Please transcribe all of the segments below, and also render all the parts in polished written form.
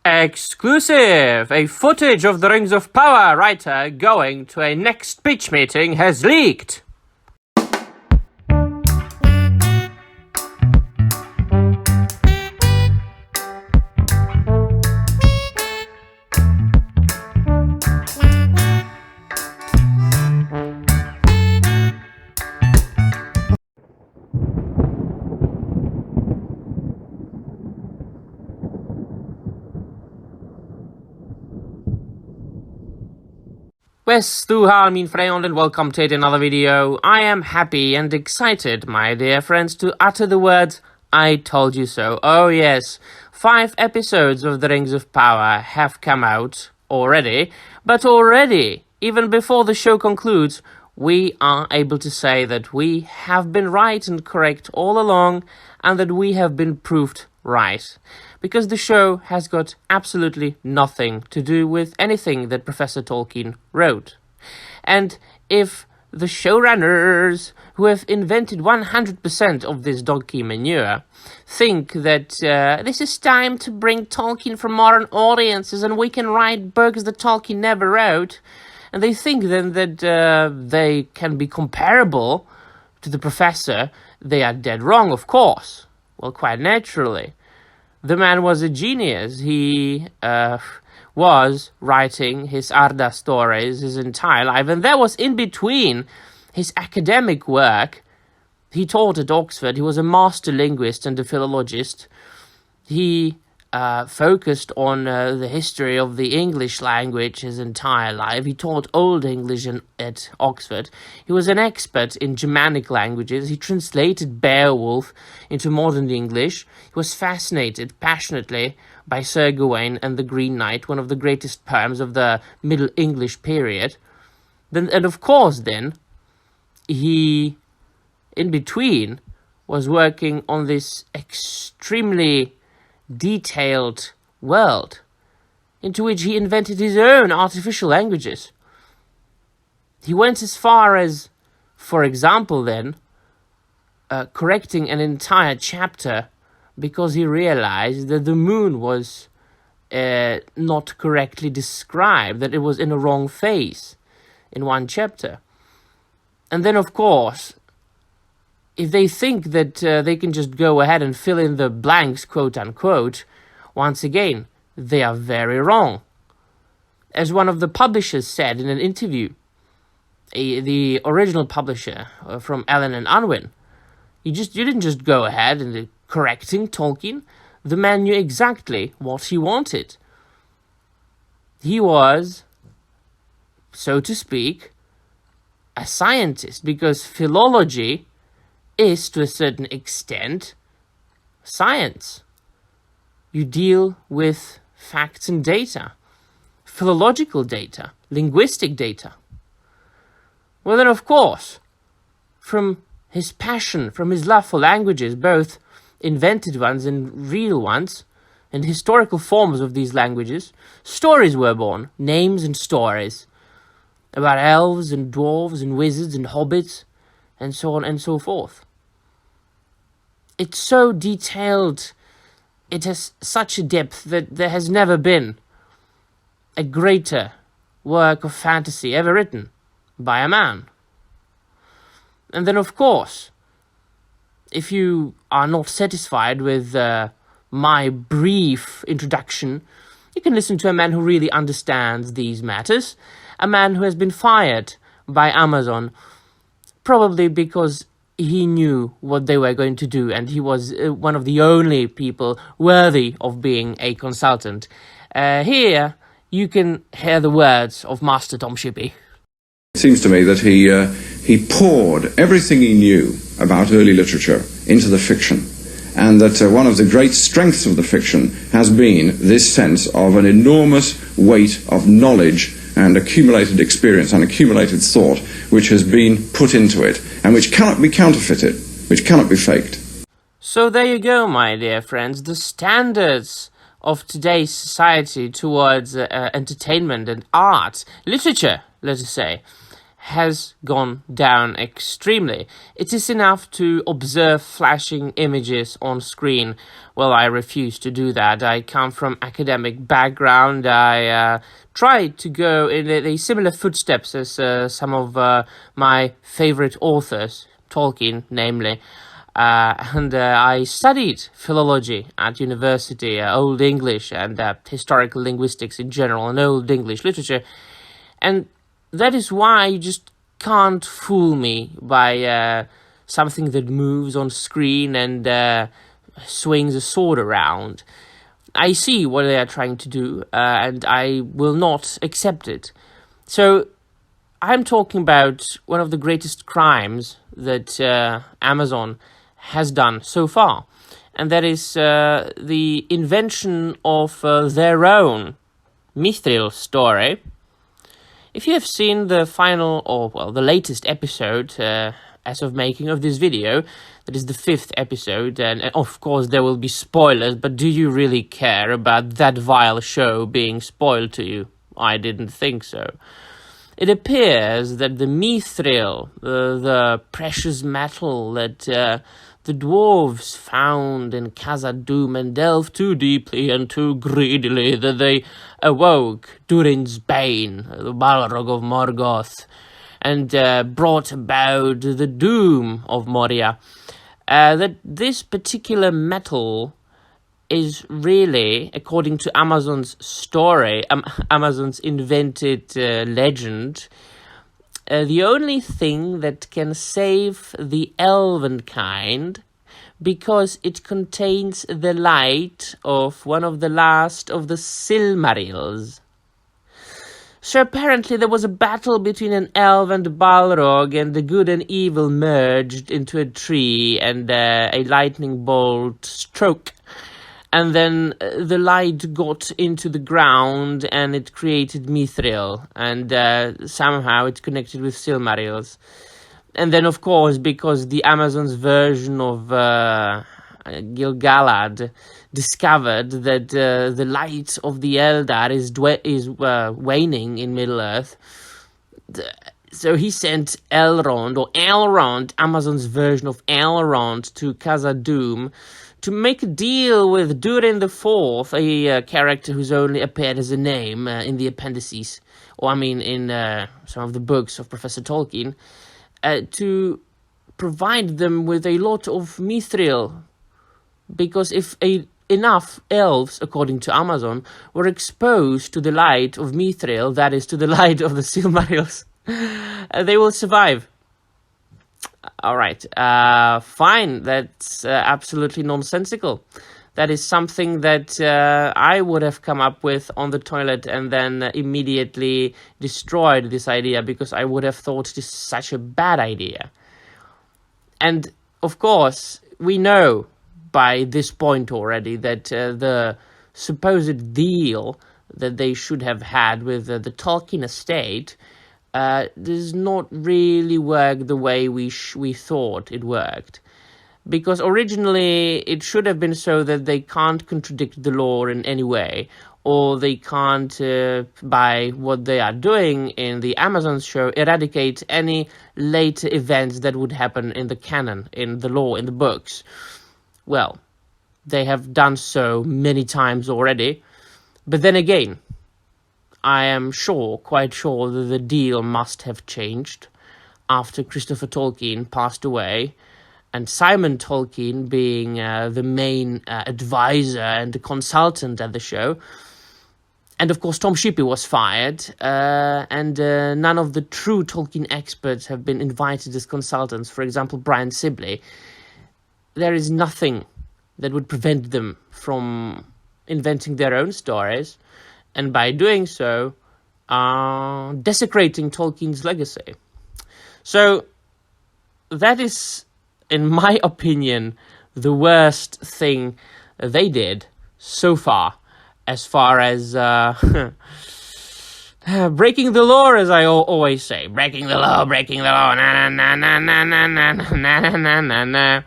Exclusive! A footage of the Rings of Power writer going to a next pitch meeting has leaked. Vestuhal min friend and welcome to another video. I am happy and excited, my dear friends, to utter the words, I told you so. Oh yes, 5 episodes of the Rings of Power have come out already, but already, even before the show concludes, we are able to say that we have been right and correct all along, and that we have been proved right. Because the show has got absolutely nothing to do with anything that Professor Tolkien wrote. And if the showrunners who have invented 100% of this donkey manure think that this is time to bring Tolkien for modern audiences and we can write books that Tolkien never wrote, and they think then that they can be comparable to the Professor, they are dead wrong, of course. Well, quite naturally. The man was a genius. He was writing his Arda stories his entire life, and that was in between his academic work. He taught at Oxford. He was a master linguist and a philologist. He focused on the history of the English language his entire life. He taught Old English at Oxford. He was an expert in Germanic languages. He translated Beowulf into modern English. He was fascinated passionately by Sir Gawain and the Green Knight, one of the greatest poems of the Middle English period. And of course then, he, in between, was working on this extremely detailed world into which he invented his own artificial languages. He went as far as, for example then, correcting an entire chapter because he realized that the moon was not correctly described, that it was in a wrong phase in one chapter. And then, of course, if they think that they can just go ahead and fill in the blanks, quote-unquote, once again, they are very wrong. As one of the publishers said in an interview, the original publisher from Allen and Unwin, you didn't just go ahead and correcting Tolkien. The man knew exactly what he wanted. He was, so to speak, a scientist, because philology is, to a certain extent, science. You deal with facts and data, philological data, linguistic data. Well then, of course, from his passion, from his love for languages, both invented ones and real ones, and historical forms of these languages, stories were born, names and stories, about elves and dwarves and wizards and hobbits, and so on and so forth. It's so detailed, it has such a depth that there has never been a greater work of fantasy ever written by a man. And then, of course, if you are not satisfied with my brief introduction, you can listen to a man who really understands these matters, a man who has been fired by Amazon, probably because he knew what they were going to do, and he was one of the only people worthy of being a consultant. Here, you can hear the words of Master Tom Shippey. It seems to me that he poured everything he knew about early literature into the fiction, and that one of the great strengths of the fiction has been this sense of an enormous weight of knowledge and accumulated experience and accumulated thought which has been put into it, and which cannot be counterfeited, which cannot be faked. So there you go, my dear friends, the standards of today's society towards entertainment and art, literature, let us say, has gone down extremely. It is enough to observe flashing images on screen. Well, I refuse to do that. I come from academic background. I try to go in the similar footsteps as some of my favorite authors, Tolkien, namely. And I studied philology at university, Old English and historical linguistics in general, and Old English literature. And that is why you just can't fool me by something that moves on screen and swings a sword around. I see what they are trying to do, and I will not accept it. So I'm talking about one of the greatest crimes that Amazon has done so far, and that is the invention of their own Mithril story. If you have seen the final, or well, the latest episode as of making of this video, that is the 5th episode, and of course there will be spoilers, but do you really care about that vile show being spoiled to you? I didn't think so. It appears that the Mithril, the precious metal that the dwarves found in Khazad-dûm and delved too deeply and too greedily that they awoke Durin's Bane, the Balrog of Morgoth, and brought about the doom of Moria. That this particular metal is really, according to Amazon's story, Amazon's invented legend, the only thing that can save the elven kind, because it contains the light of one of the last of the Silmarils. So apparently there was a battle between an elf and a Balrog, and the good and evil merged into a tree, and a lightning bolt struck. And then the light got into the ground and it created Mithril, and somehow it's connected with Silmarils. And then, of course, because the Amazon's version of Gil-galad discovered that the light of the Eldar is waning in Middle-earth, so he sent Elrond, Amazon's version of Elrond, to Khazad-dûm to make a deal with Durin IV, a character who's only appeared as a name in the appendices, or I mean in some of the books of Professor Tolkien, to provide them with a lot of Mithril, because if enough elves, according to Amazon, were exposed to the light of Mithril, that is, to the light of the Silmarils, they will survive. Alright, fine, that's absolutely nonsensical. That is something that I would have come up with on the toilet and then immediately destroyed this idea, because I would have thought this is such a bad idea. And, of course, we know by this point already that the supposed deal that they should have had with the Tolkien estate does not really work the way we thought it worked. Because originally it should have been so that they can't contradict the law in any way, or they can't, by what they are doing in the Amazon show, eradicate any later events that would happen in the canon, in the law, in the books. Well, they have done so many times already, but then again, I am quite sure that the deal must have changed after Christopher Tolkien passed away, and Simon Tolkien, being the main advisor and consultant at the show. And of course Tom Shippey was fired, and none of the true Tolkien experts have been invited as consultants. For example, Brian Sibley. There is nothing that would prevent them from inventing their own stories, and by doing so, desecrating Tolkien's legacy. So, that is, in my opinion, the worst thing they did so far as breaking the law, as I always say. Breaking the law, na na na na na na na na na na na.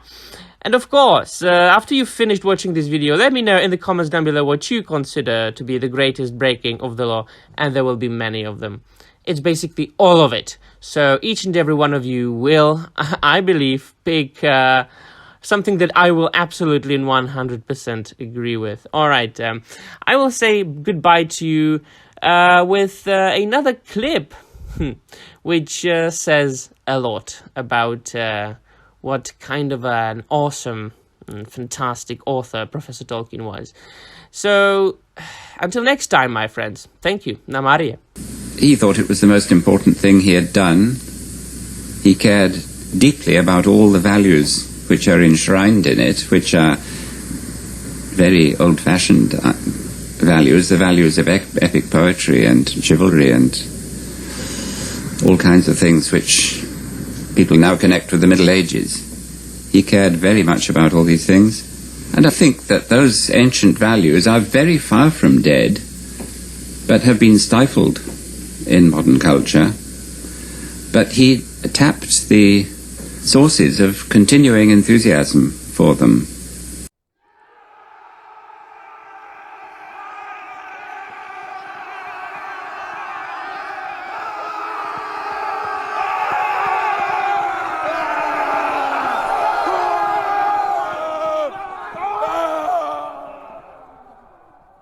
And of course, after you've finished watching this video, let me know in the comments down below what you consider to be the greatest breaking of the law, and there will be many of them. It's basically all of it. So each and every one of you will, I believe, pick something that I will absolutely and 100% agree with. All right, I will say goodbye to you with another clip, which says a lot about what kind of an awesome and fantastic author Professor Tolkien was. So, until next time, my friends, thank you. Namaria. He thought it was the most important thing he had done. He cared deeply about all the values which are enshrined in it, which are very old-fashioned values, the values of epic poetry and chivalry and all kinds of things which people now connect with the Middle Ages. He cared very much about all these things. And I think that those ancient values are very far from dead, but have been stifled in modern culture. But he tapped the sources of continuing enthusiasm for them